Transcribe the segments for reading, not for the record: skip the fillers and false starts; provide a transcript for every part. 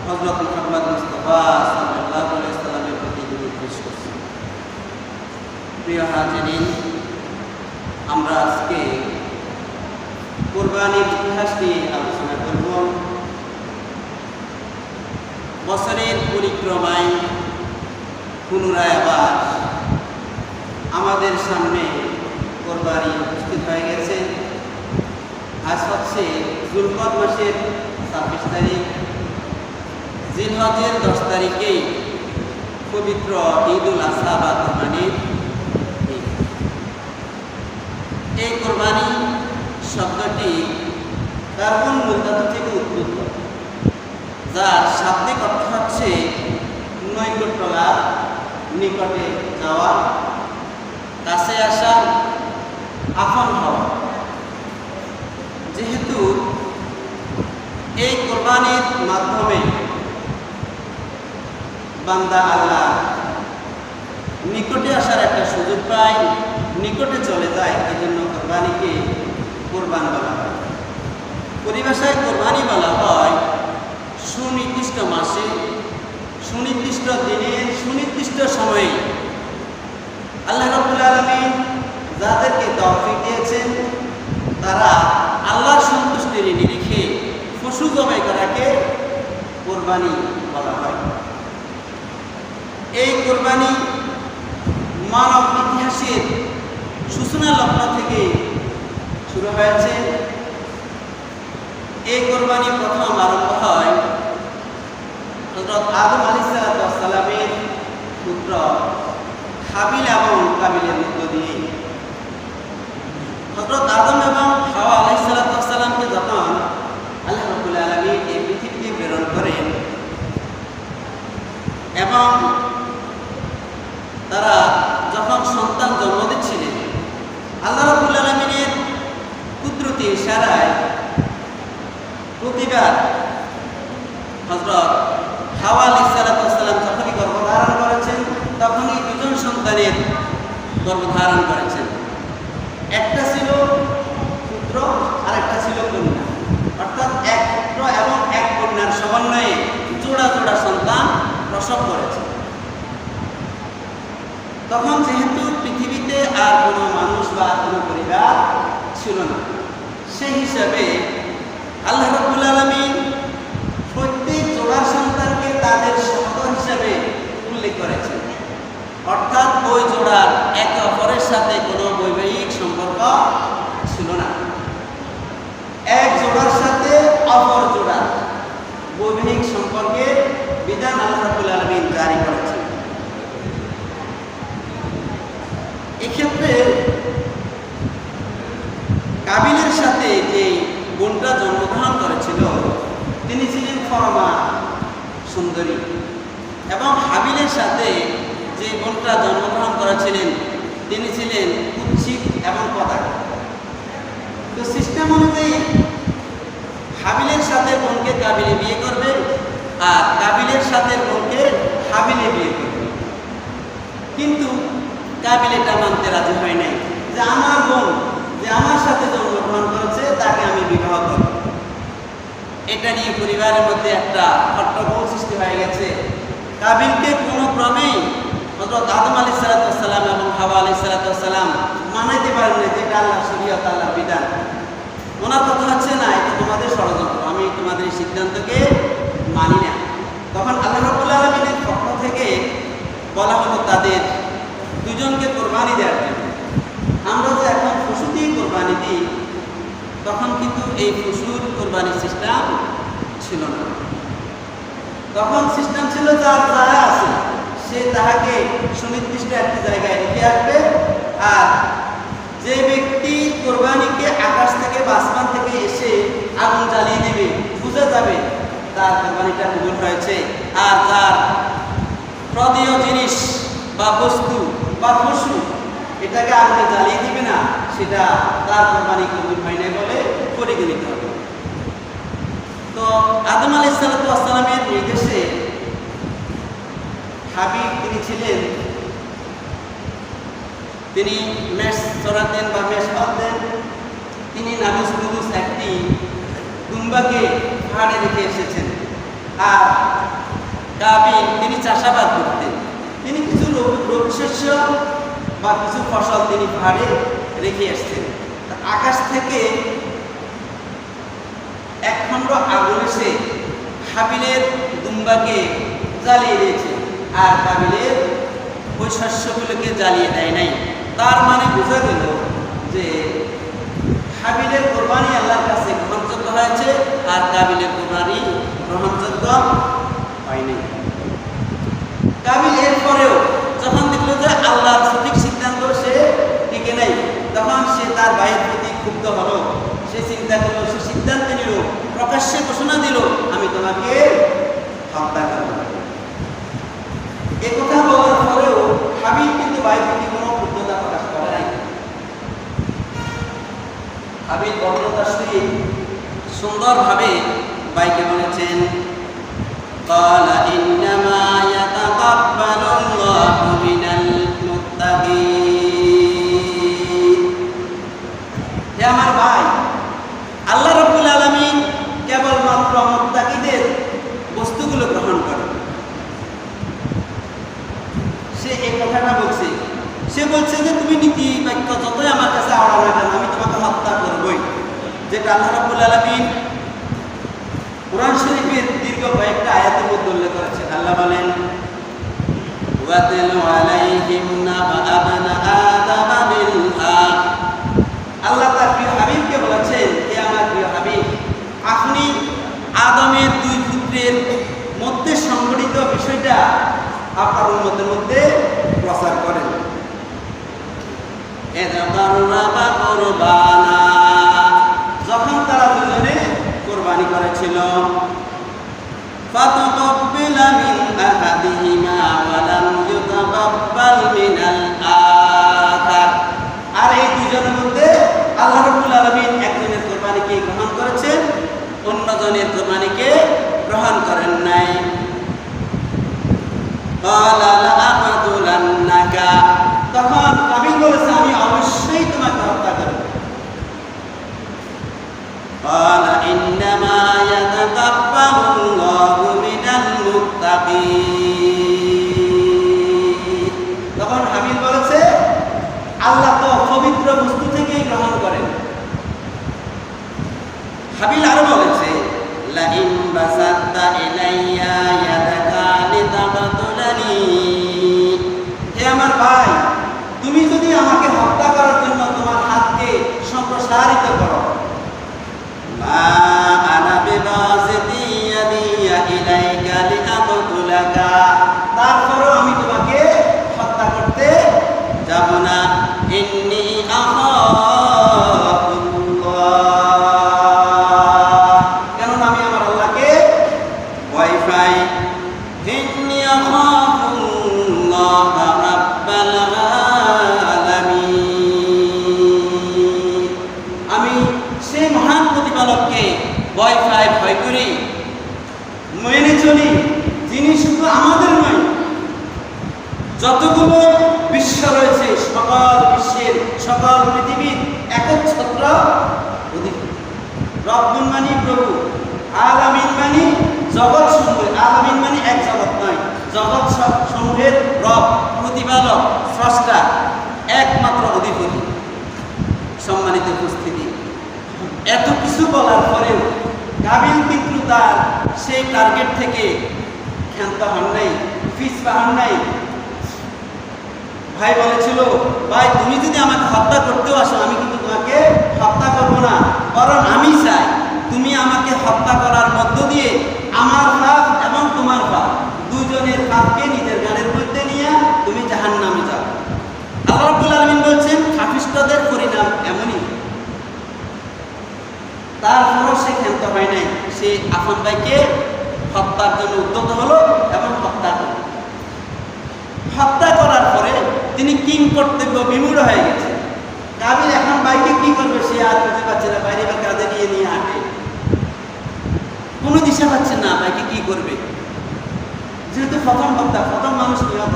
হযরত মুহাম্মদ মুস্তাফা সাল্লাল্লাহু আলাইহি সাল্লামের প্রতি নির্দেশ করছে। প্রিয় হাজিরিন, আমরা আজকে কুরবানির ইতিহাস নিয়ে আলোচনা করব। বছরের পরিক্রমায় পুনরায় আবার আমাদের সামনে কুরবানি উপস্থিত হয়ে গেছে। আজ হচ্ছে যুলকদ মাসের 26 তারিখ, জিলহজের 10 তারিখেই পবিত্র ঈদুল আযহা বা কুরবানির ঈদ। এই কুরবানি শব্দটি কার্বন মূলধাতু থেকে উদ্ভূত, যার শাব্দিক অর্থ হচ্ছে নৈকট্য লাভ, নিকটে যাওয়া, কাছে আসা, আপন হওয়া। যেহেতু এই কুরবানির মাধ্যমে বান্দা আল্লাহ নিকটে আসার একটা সুযোগ পায়, নিকটে চলে যায়, এই জন্য কুরবানিকে কুরবান বলা হয়। পরিভাষায় কুরবানি বলা হয় সুনির্দিষ্ট মাসে, সুনির্দিষ্ট দিনে, সুনির্দিষ্ট সময়ে আল্লাহ রাব্বুল আলামিন যাদেরকে তৌফিক দিয়েছেন তারা আল্লাহর সন্তুষ্টির নিরিখে পশু জবাই করাকে কুরবানি বলা হয়। এই কুরবানি মানব ইতিহাসের সূচনা লগ্ন থেকে শুরু হয়েছে। এই কুরবানি প্রথম আরম্ভ হয় হযরত আদম আলাইহিস সালামের পুত্র হাবিল এবং কাবিলের মধ্য দিয়ে। হযরত আদম এবং হাওয়া আলাইহিস সালামকে যখন আল্লাহ রাব্বুল আলামিন এই পৃথিবীতে প্রেরণ করেন এবং তারা যখন সন্তান জন্ম দিচ্ছিলেন, আল্লাহ রাব্বুল আলামিনের কুদরতি ইশারায় প্রতিবার হযরত হাওয়া আলাইহিস সালাম যখনই গর্ভধারণ করেছেন তখনই দুজন সন্তানের গর্ভধারণ করেছেন। একটা ছিল পুত্র আর একটা ছিল কন্যা, অর্থাৎ এক পুত্র এবং এক কন্যার সমন্বয়ে জোড়া জোড়া সন্তান প্রসব করেছে। তখন যেহেতু পৃথিবীতে আর কোনো মানুষ বা কোনো পরিবার ছিল না, সেই হিসাবে আল্লাহ রাব্বুল আলামিন প্রত্যেক জোড়া সন্তানকে তাদের সন্তান হিসাবে উল্লেখ করেছেন, অর্থাৎ ওই জোড়ার একে অপরের সাথে কোনো বৈবাহিক সম্পর্ক ছিল না। এক জোড়ার সাথে অপর জোড়া বৈবাহিক সম্পর্কের বিধান আল্লাহ রাব্বুল আলামিন জারি করেছেন। এক্ষেত্রে কাবিলের সাথে যে বোনটা জন্মগ্রহণ করেছিল তিনি ছিলেন ফরমা সুন্দরী, এবং হাবিলের সাথে যে বোনটা জন্মগ্রহণ করেছিলেন তিনি ছিলেন কুৎসিত এবং পদার্থ। তো সিস্টেম অনুযায়ী হাবিলের সাথে বোনকে কাবিলে বিয়ে করবে আর কাবিলের সাথে বোনকে হাবিলে বিয়ে করবে। কিন্তু কাবিল এটা মানতে রাজি হয় নাই যে আমার বোন যে আমার সাথে জন্মগ্রহণ করেছে তাকে আমি বিবাহ করব। এটা নিয়ে পরিবারের মধ্যে একটা হট্টগোল সৃষ্টি হয়ে গেছে। কাবিলকে কোনো ক্রমেই হযরত আদম আলাইহিস সালাম এবং হাওয়া আলাইহিস সালাম মানাইতে পারেন না যে এটা আল্লাহর শরীয়ত, আল্লাহর বিধান। ওনার কথা হচ্ছে না, এটা তোমাদের ষড়যন্ত্র, আমি তোমাদের এই সিদ্ধান্তকে মানি না। তখন আল্লাহ রাব্বুল আলামিনের পক্ষ থেকে বলা হলো তাদের দুজনকে কোরবানি দেওয়ার জন্য। আমরা যে এখন পশু দিয়ে কোরবানি দিই, তখন কিন্তু এই পশুর কোরবানির সিস্টেম ছিল না। তখন সিস্টেম ছিল যার যারা আছে সে তাহাকে সুনির্দিষ্ট একটি জায়গায় রেখে আসবে, আর যে ব্যক্তি কোরবানিকে আকাশ থেকে বা আসমান থেকে এসে আগুন জ্বালিয়ে দেবে, বুঝে যাবে তার কোরবানিটা কবুল হয়েছে। আর যার প্রদেয় জিনিস বা বস্তু বা পশু এটাকে আগুনে জ্বালিয়ে দিবে না, সেটা তার কোরবানি কবুল হয় না বলে পরিগণিত হবে। তো আদম আলাইহিস সালামের নির্দেশে হাবিব তিনি ছিলেন, তিনি মেষ চড়াতেন বা মেষ পালতেন। তিনি নাগুস একটি দুম্বাকে পাহাড়ে রেখে এসেছেন আর কাবিল তিনি চাষাবাদ করতেন। তিনি কিছু রবি শস্য বা কিছু ফসল তিনি পাহাড়ে রেখে আসতেন। আকাশ থেকে এক খণ্ড আগুন এসে হাবিলের দুম্বাকে জ্বালিয়ে দিয়েছে, আর কাবিলের ওই শস্যগুলোকে জ্বালিয়ে দেয় নাই। তার মানে বোঝা গেল যে হাবিলের কোরবানি আল্লাহর কাছে গ্রহণযোগ্য হয়েছে, আর কাবিলের কোরবানি গ্রহণযোগ্য হয়নি। কাবিল এরপরেও যখন দেখলো যে আল্লাহর সঠিক সিদ্ধান্ত সে টিকে নেই, তখন সে তার ভাইয়ের প্রতি ক্ষুব্ধ হলো। সে চিন্তা করলো, সে সিদ্ধান্ত নিল, প্রকাশ্যে ঘোষণা দিল, আমি তোমাকে হত্যা করব। এ কথা বলার পরেও হাবিল কিন্তু ভাইয়ের প্রতি কোনো ক্ষুব্ধতা প্রকাশ করে নাই। হাবিল বর্ণতার সহিত সুন্দরভাবে ভাইকে বলেছেন, قال إنما يتقبل الله من المتقين। হে আমার ভাই, আল্লাহ রাব্বুল আলামিন কেবলমাত্র মুত্তাকিদের বস্তুগুলো গ্রহণ করেন। সে এই কথাটা বলছে, সে বলছে যে তুমি নীতি বাক্য যতই আমার কাছে আওড়াও না কেন, আমি তোমাকে হত্যা করবই। যেটা আল্লাহ রাব্বুল আলামিন কুরআন শরীফের দীর্ঘ কয়েকটা আয়াতের মধ্যে উল্লেখ করেছেন। আল্লাহ বলেন, ওয়াতিলু আলাইহিম নাবা আবনা আদম বিল হক। আল্লাহ তার প্রিয় হাবিবকে বলেছেন, হে আমার প্রিয় হাবিব, আপনি আদমের দুই পুত্রের মধ্যে সংঘটিত বিষয়টা আপনার উম্মতের মধ্যে প্রচার করেন। যখন তারা দুজনে কোরবানি করেছিল, ফাতাকাব্বালা মিন আহাদিহিমা ওয়া লাম ইউতাকাব্বাল মিনাল আখার। আর এই দুজনের মধ্যে আল্লাহ রাব্বুল আলামিন একজনের কোরবানিকে গ্রহণ করেছেন, অন্যজনের কোরবানিকে গ্রহণ করেন নাই। ক্বালা লা আকতুলান্নাকা। তখন কাবিল বলেছে, আমি অবশ্যই তোমাকে হত্যা করব। قال إنما يتقبل الله من المتقين। তখন হাবিল বলেছে, আল্লাহ তো পবিত্র বস্তু থেকেই গ্রহণ করেন। হাবিল আরো বলেছে, লা ইন বাসাতা ইলাইয়া ইয়াদাকা লিতাকতুলানি। হে আমার ভাই, তুমি যদি আমাকে হত্যা করার জন্য তোমার হাতকে সম্প্রসারিত করো, তারপরও আমি তোমাকে হত্যা করতে যাব না। ইন্নী আখাফুল্লাহ, কেননা আমি আমার আল্লাহকে ভয় পাই। ইন্নী আখাফুল্লাহ রাব্বাল আলামিন, আমি সেই মহান প্রতিপালককে ভয় পাই, ভয় করি, মেনে চলি, যিনি শুধু আমাদের নয়, যতগুলো বিশ্ব রয়েছে সকল বিশ্বের সকল পৃথিবীর একচ্ছত্র অধিপতি। রব্বুন মানে প্রভু, আলামিন মানে জগৎ সমূহ। আলামিন মানে এক জগৎ নয়, জগৎ সমূহের রব, প্রতিপালক, স্রষ্টা, একমাত্র অধিপতি। সম্মানিত উপস্থিতি, এত কিছু বলার পরেও কাবিল কিন্তু তার সেই টার্গেট থেকে ক্ষান্ত হন নাই, পিছপা হন নাই। ভাই বলেছিল, ভাই তুমি যদি আমাকে হত্যা করতেও আসো, আমি কিন্তু তোমাকে হত্যা করব না, কারণ আমি চাই তুমি আমাকে হত্যা করার মধ্য দিয়ে আমার পাপ এবং তোমার পাপ দুজনের পাপকে নিজের গাড়ির মধ্যে নিয়ে তুমি জাহান্নামে যাও। আল্লাহ রাব্বুল আলামিন বলছেন, পাপিষ্ঠদের পরিণাম এমনই। তারপরও সে ক্ষান্ত হয় নাই, সে আপন ভাইকে হত্যার জন্য উদ্যত হলো এবং হত্যা করল। হত্যা করার পরে তিনি কিং কর্তব্য বিমূঢ় হয়ে গেছে। কাবিল এখন ভাইকে কি করবে সে আর বুঝতে পারছে না, বাইরে বা কাঁধে নিয়ে হাঁটে, কোনো দিশা পাচ্ছে না ভাইকে কি করবে। যেহেতু প্রথম হত্যা, প্রথম মানুষ নিহত।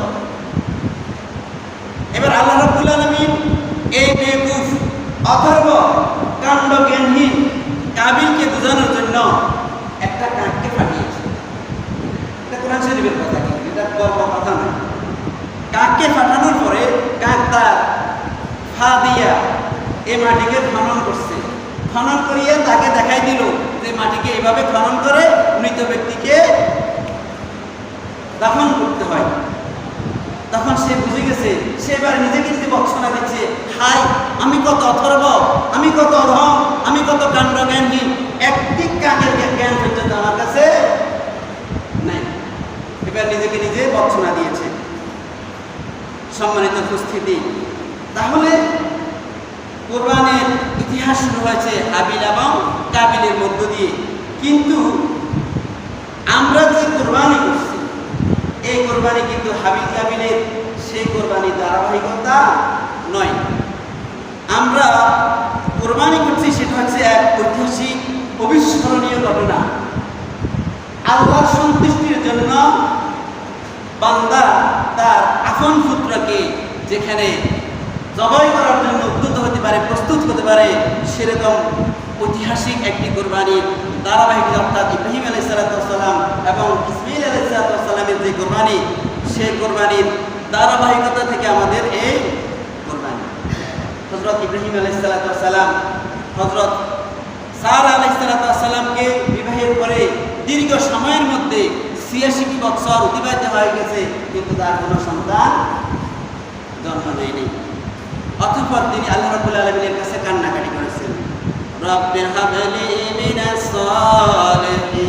এবার আল্লাহ রাব্বুল আলামিন এই বেকুফ, অথর্ব, কাণ্ড জ্ঞানহীন কাবিলকে বোঝানোর জন্য একটা কাককে পাঠিয়েছে। ফা দিয়া এই মাটিকে খনন করছে। খনন করিয়া তাকে দেখাই দিল যে মাটিকে এইভাবে খনন করে মৃত ব্যক্তিকে দাফন করতে হয়। তখন সে বুঝে গেছে, সে এবার নিজেকে নিজে বর্ষনা দিচ্ছে, হাই আমি কত অথর্ব, আমি কত অধম, আমি কত কাণ্ড জ্ঞানহীন, একটি কাকের জ্ঞান পর্যন্ত আমার কাছে নাই। এবার নিজেকে নিজে বর্ষনা দিয়েছে। সম্মানিত উপস্থিতি, তাহলে কোরবানের ইতিহাস শুরু হয়েছে হাবিল এবং কাবিলের মধ্য দিয়ে। কিন্তু আমরা যে কোরবানি করছি, এই কোরবানি কিন্তু হাবিল কাবিলের সেই কোরবানির ধারাবাহিকতা নয়। আমরা কোরবানি করছি সেটা হচ্ছে এক ঐতিহাসিক অবিস্মরণীয় ঘটনা। আল্লাহর সন্তুষ্টির জন্য বান্দা তার আপন পুত্রকে যেখানে জবাই করার জন্য উদ্যত হতে পারে, প্রস্তুত হতে পারে, সেরকম ঐতিহাসিক একটি কোরবানির ধারাবাহিকতা, অর্থাৎ ইব্রাহিম আলাইহিস সালাম এবং ইসমাঈল আলাইহিস সালামের যে কোরবানি, সেই কোরবানির ধারাবাহিকতা থেকে আমাদের এই কোরবানি। হযরত ইব্রাহিম আলাইহিস সালাম হযরত সারা আলাইহিস সালামকে বিবাহের পরে দীর্ঘ সময়ের মধ্যে ৮৬ বছর অতিবাহিত হয়ে গেছে, কিন্তু তার কোনো সন্তান জন্ম নেয়নি। অতঃপর তিনি আল্লাহ রাব্বুল আলামিনের কাছে কান্নাকাটি করেছেন, রব্বি হাবলি মিনাস সালিহিন,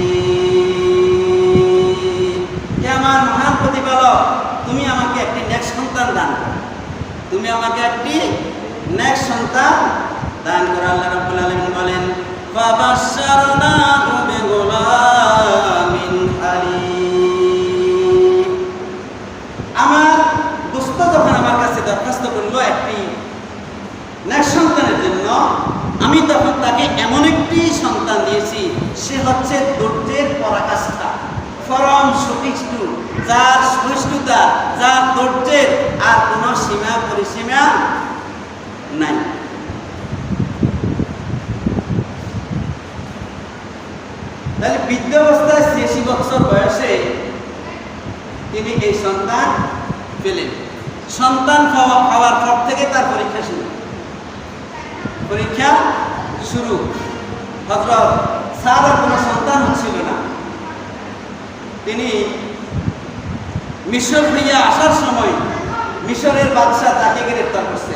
হে আমার মহান প্রতিপালক, তুমি আমাকে একটি নেক সন্তান দান করো, তুমি আমাকে একটি নেক সন্তান দান করো। আল্লাহ রাব্বুল আলামিন বলেন, ফাবাশশারনাহু বিগুলামিন হালিম, আমার দোস্ত যখন আমার কাছে দরখাস্ত করলো একটি নেক সন্তানের জন্য, আমি তখন তাকে এমন একটি সন্তান দিয়েছি, সে হচ্ছে ধৈর্যের পরাকাষ্ঠা, পরম সহিষ্ণু, যার সহিষ্ণুতা, যার ধৈর্যের আর কোনো সীমা পরিসীমা নাই। তাহলে বৃদ্ধাবস্থায় ৮৬ বছর বয়সে তিনি এই সন্তান পেলেন। সন্তান পাওয়ার পর থেকে তার পরীক্ষা শুরু। হযরত সারার কোনো সন্তান হচ্ছিল না। তিনি মিশর হইয়া আসার সময় মিশরের বাদশাহ তাকে গ্রেফতার করছে।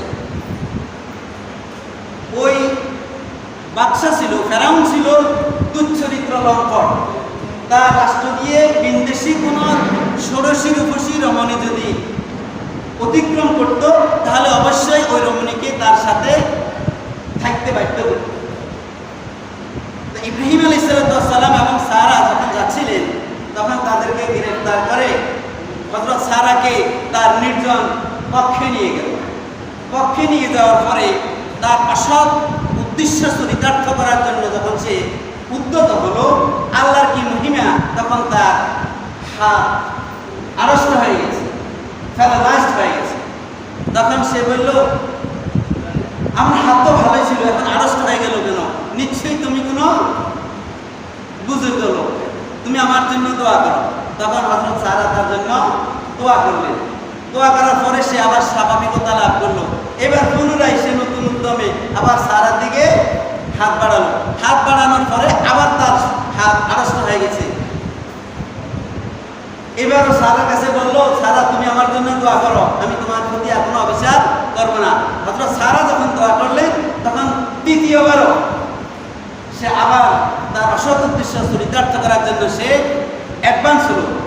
ওই বাদশাহ ছিল, ফেরাউন ছিল দুচ্চরিত্র লম্পট। তার রাষ্ট্র দিয়ে বিন্দেশি কোনো ষোড়শী রূপসী রমণী যদি অতিক্রম করত, তাহলে অবশ্যই ওই রমণীকে তার সাথে থাকতে বাধ্য করত। ইব্রাহিম আলাইহিস সালাম এবং সারা যখন যাচ্ছিলেন, তখন তাদেরকে গ্রেফতার করে হযরত সারাকে তার নির্জন কক্ষে নিয়ে গেল। কক্ষে নিয়ে যাওয়ার পরে তার অসৎ উদ্দেশ্য চরিতার্থ করার জন্য যখন সে উদ্যত হলো, আল্লাহর কি মহিমা, তখন তার হাত আড়ষ্ট হয়ে গেছে, প্যারালাইজড হয়ে গেছে। তখন সে বলল, আমার হাত তো ভালোই ছিল, এখন আড়ষ্ট হয়ে গেল কেন? নিশ্চয়ই তুমি কোনো বুজুর্গ লোক, তুমি আমার জন্য দোয়া করো। তখন হযরত সারা তার জন্য দোয়া করলেন। দোয়া করার পরে সে আবার স্বাভাবিকতা লাভ করলো। এবার পুনরায় সে নতুন উদ্যমে আবার সারার দিকে হাত বাড়ালো। হাত বাড়ানোর পরে আবার তার হাত আড়ষ্ট হয়ে গেছে। এবারও সারার কাছে বললো, সারা তুমি আমার জন্য দোয়া করো, আমি তোমার প্রতি আর কোনো অবিচার করবো না। হযরত সারা যখন দোয়া করলেন, তখন তৃতীয়বারও সে আবার তার অসৎ উদ্দেশ্য চরিতার্থ করার জন্য সে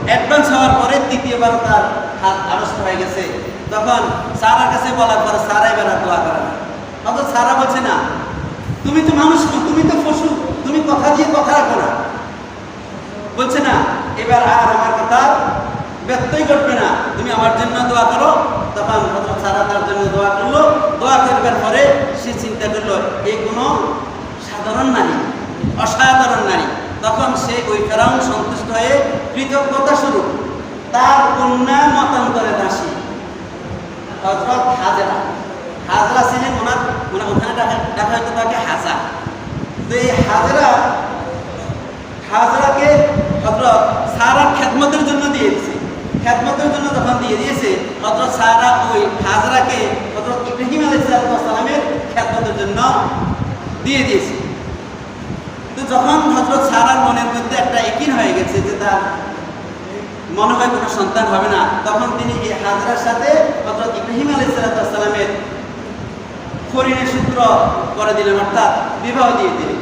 অ্যাডভান্স হওয়ার পরে তৃতীয়বার তার হাত আড়ষ্ট হয়ে গেছে। তখন সারার কাছে বলার পরে সারা এবার আর দোয়া করে না। অথচ সারা বলছে, না তুমি তো মানুষ, তুমি তো পশু, তুমি কথা দিয়ে কথা রাখো না। বলছে, না এবার আর আমার কথা ব্যত্যয় ঘটবে না, তুমি আমার জন্য দোয়া করো। তখন হযরত সারা তার জন্য দোয়া করলো। দোয়া করবার পরে সে চিন্তা করলো, এই কোনো সাধারণ নারী, অসাধারণ নারী। তখন সে ওই ফেরাউন সন্তুষ্ট হয়ে কৃতজ্ঞতা স্বরূপ তার কন্যা মতান্তরে দাসী হযরত হাজরা ছিলেন, ওখানে দেখা হয়তো তাকে হাজা। তো এই হাজরাকে হযরত সারার খেদমতের জন্য দিয়ে দিয়েছে। খেদমতের জন্য যখন দিয়ে দিয়েছে, হযরত সারা ওই হাজরাকে হযরত হযরত ইব্রাহিম আলাইহিস সালামের খেদমতের জন্য দিয়ে দিয়েছে। তো যখন হযরত সারার মনের মধ্যে একটা ইয়াকিন হয়ে গেছে যে তার মনে হয় কোনো সন্তান হবে না, তখন তিনি এই হাজরার সাথে হযরত ইব্রাহিম আলাইহিস সালামের করিনের সূত্র করে দিলেন, অর্থাৎ বিবাহ দিয়ে দিলেন।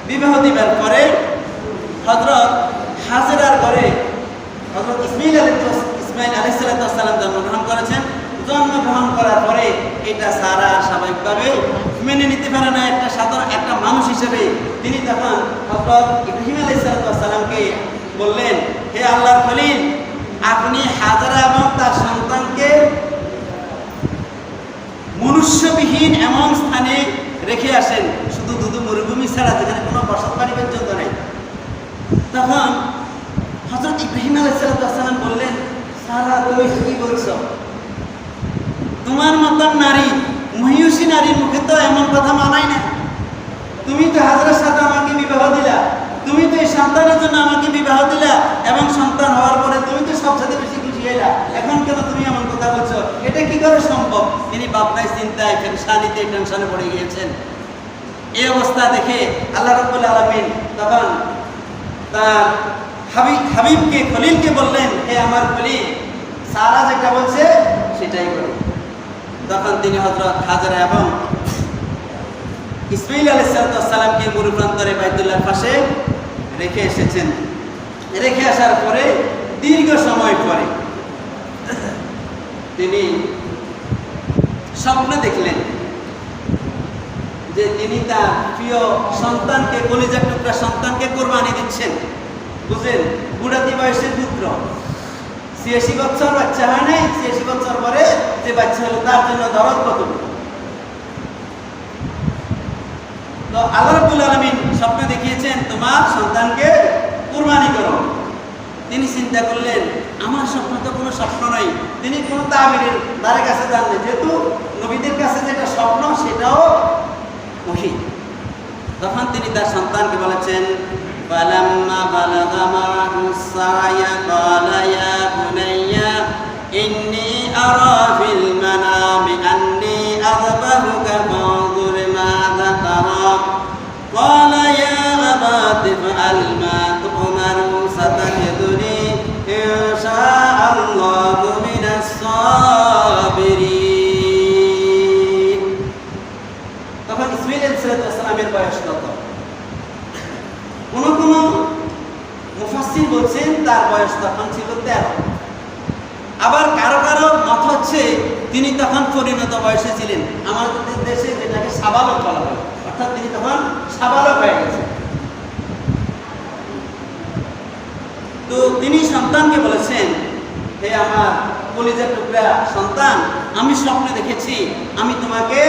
বিবাহ দিবার পরে হযরত হাজরার ঘরে হযরত ইসমাইল আলাইহিস সালাম জন্মগ্রহণ করেছেন। জন্মগ্রহণ করার পরে এটা সারা স্বাভাবিকভাবে মেনে নিতে পারে না একটা সাধারণ একটা মানুষ হিসেবে। তিনি তখন হযরত ইব্রাহিম আলাইহিস সালামকে বললেন, হে আল্লাহর খলিল, আপনি হাজরা এবং তার সন্তানকে মনুষ্যবিহীন এমন স্থানে রেখে আসেন, শুধু দুধু মরুভূমি ছাড়া, যেখানে কোনো বসত বাড়ি পর্যন্ত নেই। তখন হযরত ইব্রাহিম আলাইহিস সালাম বললেন, সারা তুমি কি বলছো? তোমার মতন নারী, মহিষী নারীর মুখে তো এমন কথা মানায় না। তুমি তো হাজরার সাথে আমাকে বিবাহ দিলা, তুমি তো এই সন্তানের জন্য আমাকে বিবাহ দিলা, এবং সন্তান হওয়ার পরে তুমি তো সবচেয়ে বেশি খুশি হইলা, এখন কেন তুমি এমন কথা বলছো? এটা কি করে সম্ভব? তিনি ভাবনায় চিন্তায় পেরেশানিতে টেনশনে পড়ে গিয়েছেন। এই অবস্থা দেখে আল্লাহ রাব্বুল আলামিন তখন তার হাবিবকে খলিলকে বললেন, হে আমার খলিল, সারা যেটা বলছে সেটাই করো। তখন তিনি হযরত হাজরা এবং ইসমাইল আলাইহিস সালামকে মরু প্রান্তরে বাইতুল্লাহর পাশে রেখে এসেছেন। রেখে আসার পরে দীর্ঘ সময় পরে তিনি স্বপ্ন দেখলেন যে তিনি তার প্রিয় সন্তানকে, কলিজার টুকরা সন্তানকে কোরবানি দিচ্ছেন। বুঝলেন, বুড়াতি বয়সের পুত্র, ৮৬ বছর বাচ্চা হয় নাই, ৮৬ বছর পরে যে বাচ্চা হলো তার জন্য দরদ কত। তো আল্লাহ রাব্বুল আলামিন স্বপ্ন দেখিয়েছেন, তোমার সন্তানকে কুরবানি করো। তিনি চিন্তা করলেন, আমার স্বপ্ন তো কোনো স্বপ্ন নয়। তিনি কোনো তাবিরের দ্বারে কাছে জানলেন, যেহেতু নবীদের কাছে যেটা স্বপ্ন সেটাও ওহী। তখন তিনি তার সন্তানকে বলেছেন, ফালাম্মা বালাগা মা'হুস সা'য়া ক্বালা ইয়া বুনাইয়া ইন্নী আরা ফিল মানামি আন্নী আযবাহুকা ফানজুর মাযা তারা ক্বালা ইয়া আবাতি ফাআল মা তু'মারু সাতাজিদুনি ইনশাআল্লাহু মিনাস সাবিরিন। তখন ইসমাইল আলাইহিস সালামের বয়স কত? কোন কোন মুফাসসির বলছেন তার বয়স তখন ছিল 13। আবার কারো কারো মত হচ্ছে তিনি তখন পরিণত বয়সে ছিলেন, আমাদের দেশে যেটাকে সাবালক বলা হয়, অর্থাৎ তিনি তখন সাবালক হয়ে গেছেন। তো তিনি সন্তানকে বলেছেন, হে আমার কলিজার টুকরা সন্তান, আমি স্বপ্নে দেখেছি আমি তোমাকে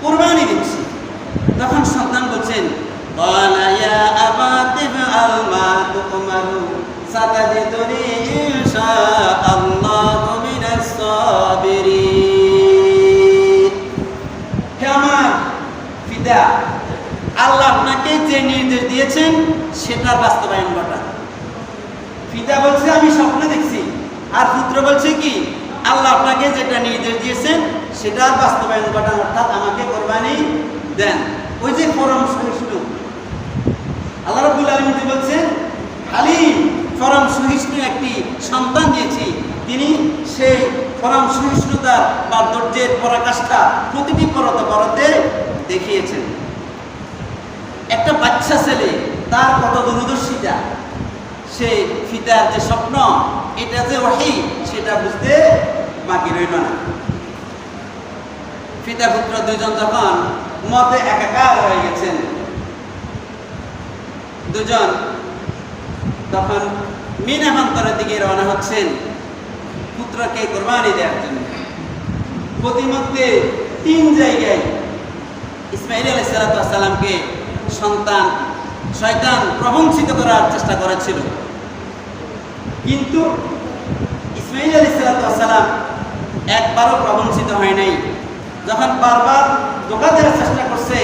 কুরবানি দিচ্ছি। তখন সন্তান বলছেন, ক্বালা ইয়া আবাতি ফাআল মা তু'মারু সাতাজিদুনি ইনশাআল্লাহু মিনাস সাবিরিন। হে আমার পিতা, আল্লাহ আপনাকে যে নির্দেশ দিয়েছেন সেটার বাস্তবায়ন ঘটান। পিতা বলছে আমি স্বপ্নে দেখছি, আর পুত্র বলছে কি, আল্লাহ আপনাকে যেটা নির্দেশ দিয়েছেন সেটার বাস্তবায়ন ঘটান, অর্থাৎ আমাকে কোরবানি দেন। ওই যে পরম সহিষ্ণু আল্লাহ রাব্বুল আলামিন বলছেন, হালিম পরম সহিষ্ণু একটি সন্তান দিয়েছি। তিনি সেই পরম সহিষ্ণুতার বা ধৈর্যের পরাকাষ্ঠা প্রতিটি পরতে পরতে দেখিয়েছেন। একটা বাচ্চা ছেলে, তার কত দূরদর্শিতা, সে পিতার যে স্বপ্ন এটা যে ওহী সেটা বুঝতে বাকি রইল না। পিতা পুত্র দুজন যখন মতে একাকার হয়ে গেছেন, দুজন তখন মিনা প্রান্তরের দিকে রওনা হচ্ছেন পুত্রকে কোরবানি দেওয়ার জন্য। প্রতিমধ্যে 3 জায়গায় ইসমাইল আলাইহিস সালামকে শয়তান প্রবঞ্চিত করার চেষ্টা করেছিল, কিন্তু ইসমাইল আলাইহিস সালাম একবারও প্রবঞ্চিত হয় নাই। যখন বারবার ধোঁকা দেওয়ার চেষ্টা করছে,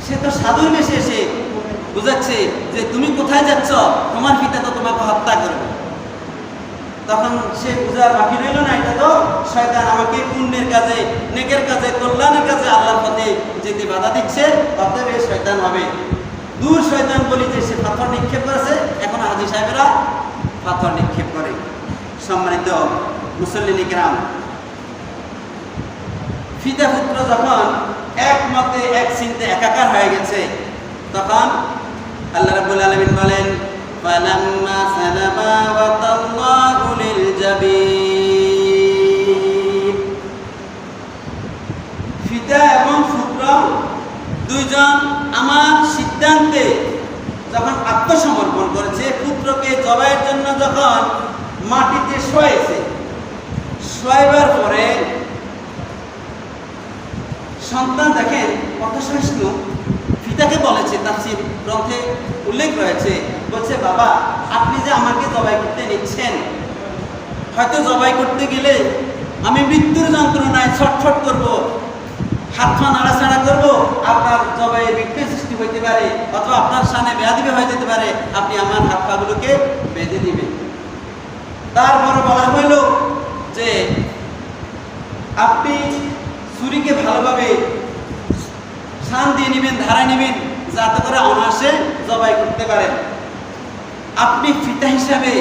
সে তো সাধুর বেশে এসে বুঝাচ্ছে যে তুমি কোথায় যাচ্ছ, তোমার পিতা তো তোমাকে হত্যা করবে। তখন সে বুঝার বাকি রইল না, এটা তো শয়তান আমাকে পুণ্যের কাজে, নেকের কাজে, কল্যাণের কাজে আল্লাহর পথে যেতে বাধা দিচ্ছে, অতএব এই শয়তান হবে। দূর শয়তান বলি যে সে পাথর নিক্ষেপ করেছে, এখন হাজী সাহেবেরা পাথর নিক্ষেপ করে। সম্মানিত মুসল্লিন ইকরাম, পিতা পুত্র যখন এক মতে এক চিন্তে একাকার হয়ে গেছে, তখন আল্লাহ রাব্বুল আলামিন বলেন ফালাম্মা সালামা ওয়া তাল্লাহু লিল জাবিন। পিতা এবং পুত্র দুইজন আমার সিদ্ধান্তে যখন আত্মসমর্পণ করেছে, পুত্রকে জবাইয়ের জন্য যখন মাটিতে শোয়াইছে, শোয়াইবার পরে সন্তান দেখেন কত সহিষ্ণু, পিতাকে বলেছে, তাফসীর গ্রন্থে উল্লেখ রয়েছে, বলছে বাবা আপনি যে আমাকে জবাই করতে নিচ্ছেন, হয়তো জবাই করতে গেলে আমি মৃত্যুর যন্ত্রণায় ছটফট করব, হাত পা নাড়াচাড়া করবো, আপনার জবাইয়ের বিঘ্নের সৃষ্টি হইতে পারে, অথবা আপনার সামনে বেয়াদবি হয়ে যেতে পারে, আপনি আমার হাত পাগুলোকে বেঁধে দিবেন। তারপর বলা হইল যে আপনি ছুরিকে ভালোভাবে শান দিয়ে নেবেন, ধারায় নেবেন, যাতে করে অনায়াসে জবাই করতে পারেন। আপনি পিতা হিসাবে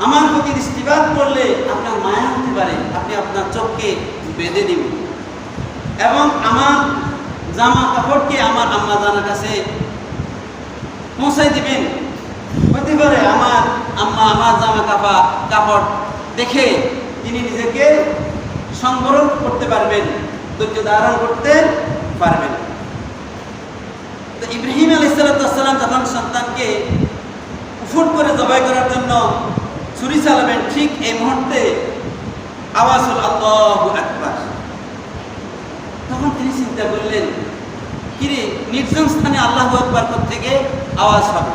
আমার প্রতি দৃষ্টিপাত করলে আপনার মায়া হতে পারে, আপনি আপনার চোখকে বেঁধে দিবেন এবং আমার জামা কাপড়কে আমার আম্মা জানার কাছে পৌঁছাই দিবেন। হতে পারে আমার আম্মা আমার জামা কাপড় দেখে তিনি নিজেকে সংবরণ করতে পারবেন, ধৈর্য ধারণ করতে পারবেন। তো ইব্রাহিম আলাইহিস সালাম যখন সন্তানকে উফুট করে জবাই করার জন্য ছুরি চালাবেন, ঠিক এই মুহূর্তে আওয়াজ হল আল্লাহু আকবার। তখন তিনি চিন্তা করলেন, কিরে নির্জন স্থানে আল্লাহু আকবার থেকে আওয়াজ হবে।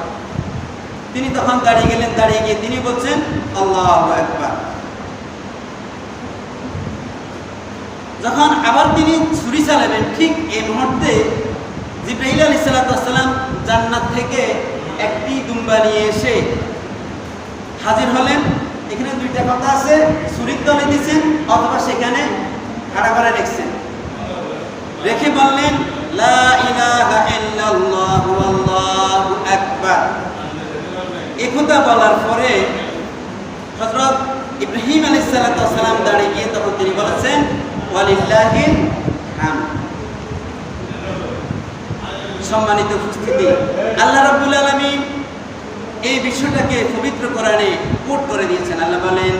তিনি তখন দাঁড়িয়ে গেলেন, দাঁড়িয়ে গিয়ে তিনি বলছেন আল্লাহু আকবার। যখন আবার তিনি ছুরি চালাবেন, ঠিক এই মুহূর্তে জিবরাইল আলাইহিস সালাম জান্নাত থেকে একটি দুম্বা নিয়ে এসে হাজির হলেন। এখানে দুইটা কথা আছে, ছুরির তলে দিয়েছেন অথবা সেখানে খাড়া করে রেখেছেন, রেখে বললেন লা ইলাহা ইল্লাল্লাহু আল্লাহু আকবার। এই কথা বলার পরে হযরত ইব্রাহিম আলাইহিস সালাম দাঁড়িয়ে গিয়ে তখন তিনি বলেছেন ওয়ালিল্লাহিল হামদ। সম্মানিত উপস্থিতি, আল্লাহ রাব্বুল আলামিন এই বিষয়টাকে পবিত্র কোরআনে কোট করে দিয়েছেন। আল্লাহ বলেন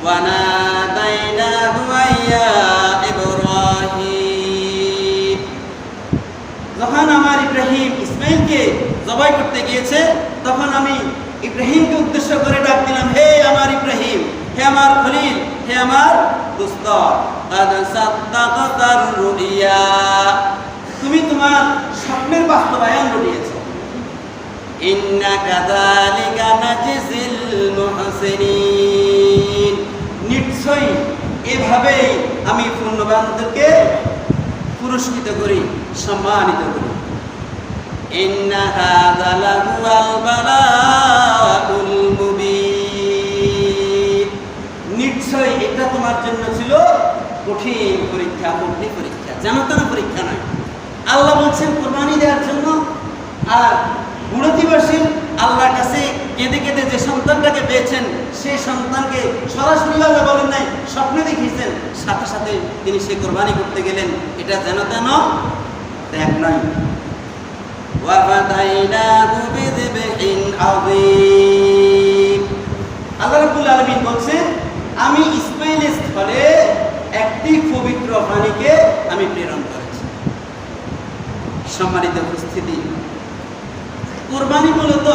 ওয়ানাদাইনাহু ইয়া ইব্রাহিম। যখন আমার ইব্রাহিম ইসমাইলকে জবাই করতে গিয়েছে, তখন আমি ইব্রাহিমকে উদ্দেশ্য করে ডাক দিলাম, হে আমার ইব্রাহিম, হে আমার খলিল, হে আমার দোস্ত, কাদ সাদ্দাকাতার রুইয়া, তুমি তোমার স্বপ্নের বাস্তবায়ন ঘটিয়েছো। ইন্না কাযালিকা নাজজিল মুহসিনিন, নিশ্চয়ই এভাবেই আমি পুণ্যবানদেরকে পুরস্কৃত করি, সম্মানিত করি। ইন্না হাযা লাহুয়াল বালাউল মুবিন, নিশ্চয়ই এটা তোমার জন্য ছিল কঠিন পরীক্ষা, কঠিন পরীক্ষা, জানো তো না পরীক্ষা নয়। আল্লাহ বলছেন কুরবানি দেওয়ার জন্য, আর বুড়ো দিবসে আল্লাহর কাছে কেঁদে কেঁদে যে সন্তানটাকে পেয়েছেন, সেই সন্তানকে সরাসরি আল্লাহ বলেন নাই, স্বপ্নে দেখিয়েছেন, সাথে সাথে তিনি সে কোরবানি করতে গেলেন। এটা যেন তেন ত্যাগ নয়। আল্লাহ রাব্বুল আলামিন বলছেন, আমি ইসমাইলের স্থলে একটি পবিত্র প্রাণীকে আমি প্রেরণ করেছি। সম্মানিত উপস্থিতি, কোরবানি মূলত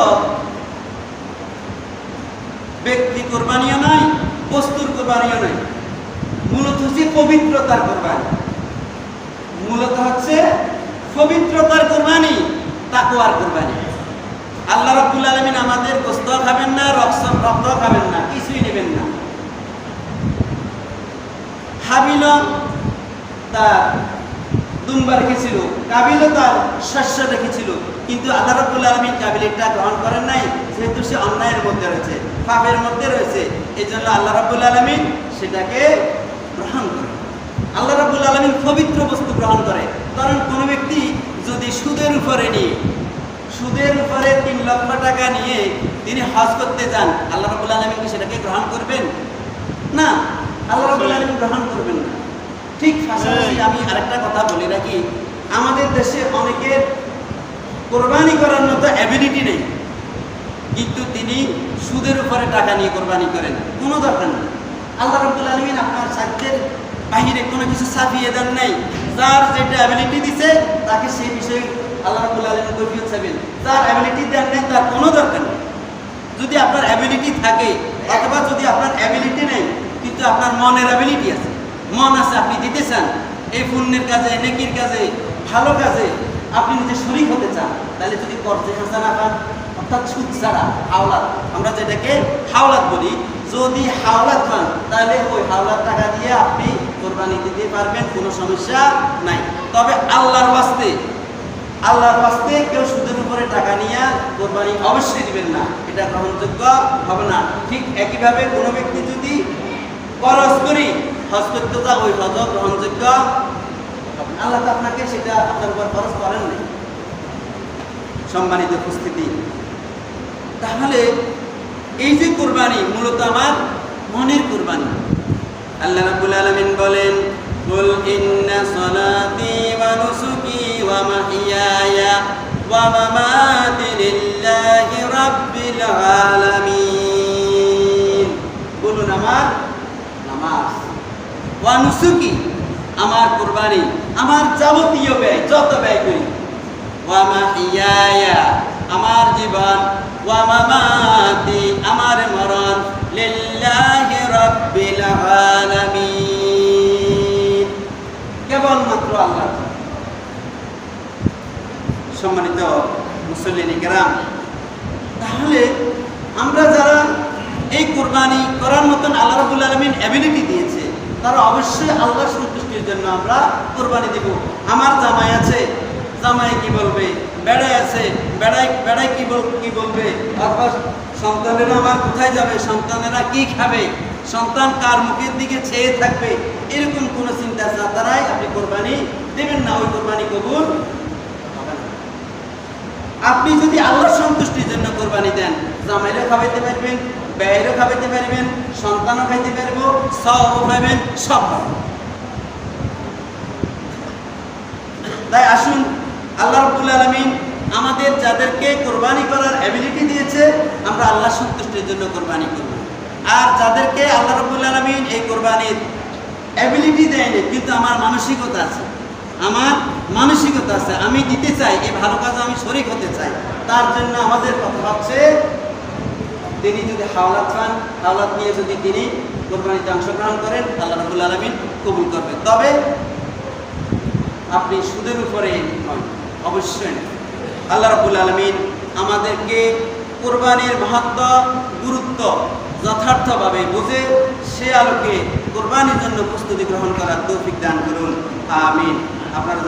ব্যক্তি কোরবানিও নয়, বস্তুর কোরবানিও নয়, মূলত হচ্ছে পবিত্রতার কোরবানি। মূলত হচ্ছে পবিত্রতার কোরবানি, তাকওয়ার কোরবানি। আল্লাহ রাব্বুল আলামিন আমাদের গোশত খাবেন না, রক্ত খাবেন না, কিছুই নেবেন না। হাবিল তার দুম্বা রেখেছিল, কাবিলও তার শস্য রেখেছিল, কিন্তু আল্লাহ রাব্বুল আলামিন কাবিলেরটা গ্রহণ করেন নাই, যেহেতু সে অন্যায়ের মধ্যে রয়েছে, পাপের মধ্যে রয়েছে, এই জন্য আল্লাহ রাব্বুল আলামিন সেটাকে গ্রহণ করে। আল্লাহ রাব্বুল আলামিন পবিত্র বস্তু গ্রহণ করে। কারণ কোনো ব্যক্তি যদি সুদের উপরে 3 লক্ষ টাকা নিয়ে তিনি হজ করতে যান, আল্লাহ রাব্বুল আলামিন কি সেটাকে গ্রহণ করবেন? না, আল্লাহ রাব্বুল আলামিন গ্রহণ করবেন না। ঠিক পাশাপাশি আমি আরেকটা কথা বলে রাখি, আমাদের দেশে অনেকের কোরবানি করার মতো অ্যাবিলিটি নেই, কিন্তু তিনি সুদের উপরে টাকা নিয়ে কোরবানি করেন, কোনো দরকার নেই। আল্লাহ রাব্বুল আলামিন আপনার সাধ্যের বাহিরে কোনো কিছু ছাপিয়ে দেন নাই। যার যেটা অ্যাবিলিটি দিছে তাকে সেই বিষয়ে আল্লাহ রাব্বুল আলামিন কৈফিয়ত চাইবেন। যার অ্যাবিলিটি দেন নাই তার কোনো দরকার নেই। যদি আপনার অ্যাবিলিটি থাকে অথবা যদি আপনার অ্যাবিলিটি নেই কিন্তু আপনার মনের অ্যাবিলিটি আছে, মন আছে, আপনি দিতে চান, এই পুণ্যের কাজে, নেকির কাজে, ভালো কাজে আপনি নিজে শরীক হতে চান, তাহলে যদি কর্জে হাসানা পান, অর্থাৎ সুদ ছাড়া হাওলাত, আমরা যেটাকে হাওলাত বলি, যদি হাওলাত পান তাহলে ওই হাওলাত টাকা দিয়ে আপনি কোরবানি দিতে পারবেন, কোনো সমস্যা নাই। তবে আল্লাহর ওয়াস্তে কেউ সুদের উপরে টাকা নিয়ে কোরবানি অবশ্যই দিবেন না, এটা গ্রহণযোগ্য হবে না। ঠিক একইভাবে কোনো ব্যক্তি যদি খরচ করি হজ করতে যা, ওই হজ গ্রহণযোগ্য, আল্লাহ তো আপনাকে সেটা আপনার উপর খরচ করেন নাই। সম্মানিত উপস্থিতি, তাহলে এই যে কোরবানি মূলত আমার মনের কোরবানি। আল্লাহ রাব্বুল আলামিন বলেন, কুল ইন্না সালাতি ওয়া নুসুকি ওয়া মাহইয়ায়া ওয়া মামাতি লিল্লাহি রাব্বিল আলামিন। বলুন আমার নামাজ, ওয়া নুসুকি আমার কোরবানি, আমার যাবতীয় ব্যয়, যত ব্যয় করি, ওয়া মাহইয়ায়া আমার জীবন, ওয়া মামাতি আমার মরণ, লিল্লাহি রাব্বিল আলামিন, কেবলমাত্র আল্লাহ। সম্মানিত মুসল্লিন কিরাম, তাহলে আমরা যারা এই কোরবানি করার মতন আল্লাহ রাব্বুল আলামিন অ্যাবিলিটি দিয়েছে, তারা অবশ্যই আল্লাহর সন্তুষ্টির জন্য আমরা কোরবানি দেব। আমার জামাই আছে, জামাই কি বলবে, বেড়াই আছে, বেড়াই কি বলবে, অথবা সন্তানেরা আমার কোথায় যাবে, সন্তানেরা কি খাবে, সন্তান কার মুখের দিকে চেয়ে থাকবে, এরকম কোনো চিন্তা দ্বারাই আপনি কোরবানি দেবেন না, ওই কোরবানি কবুল হবে না। আপনি যদি আল্লাহর সন্তুষ্টির জন্য কোরবানি দেন, জামাইরও খাওয়াইতে পারবেন, ব্যয়েরও খাওয়াইতে পারবেন, সন্তানও খাইতে পারবো, সবও পাবেন, সব পাবেন। তাই আসুন, আল্লাহ রাব্বুল আলামিন আমাদের যাদেরকে কোরবানি করার অ্যাবিলিটি দিয়েছে, আমরা আল্লাহ সন্তুষ্টির জন্য কোরবানি করব। আর যাদেরকে আল্লাহ রাব্বুল আলামিন এই কোরবানির অ্যাবিলিটি দেয়নি, কিন্তু আমার মানসিকতা আছে, আমি দিতে চাই, এই ভালো কাজে আমি শরীক হতে চাই, তার জন্য আমাদের কথা হচ্ছে, তিনি যদি হাওলাত পান, হাওলাত নিয়ে যদি তিনি কোরবানিতে অংশগ্রহণ করেন, আল্লাহ রাব্বুল আলামিন কবুল করবেন। তবে আপনি সুদের উপরে নয়, অবশ্যই আল্লাহ রাব্বুল আলামিন আমাদেরকে কোরবানির মাহাত্ম্য, গুরুত্ব যথার্থভাবে বুঝে সে আলোকে কোরবানির জন্য প্রস্তুতি গ্রহণ করার তৌফিক দান করুন। আমিন। আপনারা